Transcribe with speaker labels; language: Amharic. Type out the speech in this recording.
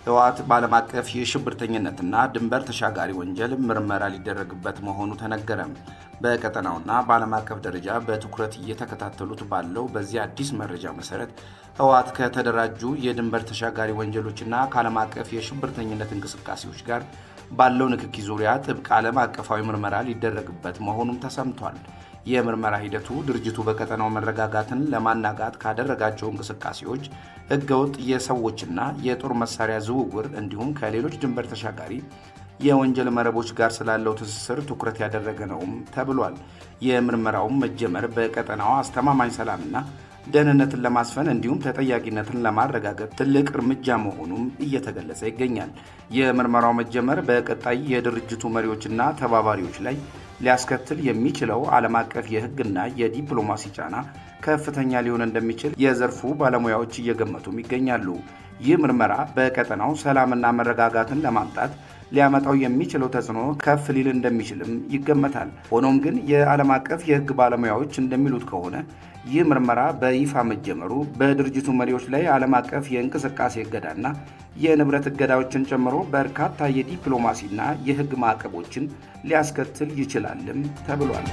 Speaker 1: ህወሓት በዓለም አቀፍ የሽብርተኝነትና ድንበር ተሻጋሪ ወንጀል ምርመራ ሊደረግበት መሆኑ ተነገረ። በቀጠናውና በዓለም አቀፍ ደረጃ በትኩረት እየተከታተሉት ባለው በዚህ አዲስ መረጃ መሰረት ህወሓት ከተደራጁ የድንበር ተሻጋሪ ወንጀሎችና ከዓለም አቀፍ የሽብርተኝነት እንቅስቃሴዎች ጋር ባለው ንክኪ ዙሪያ ጥብቅ ዓለም አቀፋዊ ምርመራ ሊደረግበት መሆኑም ተሰምቷል። የምርመራ ሂደቱ ድርጅቱ በቀጠናው መረጋጋትን ለማናጋት ካደረጋቸው እንቅስቃሴዎች፣ ህገወጥ የሰዎችና የጦር መሳሪያ ዝውውር እንዲሁም ከሌሎች ድንበር ተሻጋሪ የወንጀል መረቦች ጋር ስላለው ትስስር ትኩረት ያደረገ ነውም ተብሏል። የምርመራውም መጀመር በቀጠናው አስተማማኝ ሰላምና ደህንነትን ለማስፈን እንዲሁም ተጠያቂነትን ለማረጋገጥ ትልቅ እርምጃ መሆኑም እየተገለጸ ይገኛል። የምርመራው መጀመር በቀጣይ የድርጅቱ መሪዎችና ተባባሪዎች ላይ ሊያስከትል የሚችለው ዓለም አቀፍ የህግና የዲፕሎማሲ ጫና ከፍተኛ ሊሆን እንደሚችል የዘርፉ ባለሙያዎች እየገመቱም ይገኛሉ። ይህ ምርመራ በቀጠናው ሰላምና መረጋጋትን ለማምጣት ሊያመጣው የሚችለው ተጽዕኖ ከፍ ሊል እንደሚችልም ይገመታል። ሆኖም ግን የዓለም አቀፍ የህግ ባለሙያዎች እንደሚሉት ከሆነ ይህ ምርመራ በይፋ መጀመሩ በድርጅቱ መሪዎች ላይ ዓለም አቀፍ የእንቅስቃሴ እገዳና የንብረት እገዳዎችን ጨምሮ በርካታ የዲፕሎማሲና የህግ ማዕቀቦችን ሊያስከትል ይችላልም ተብሏል።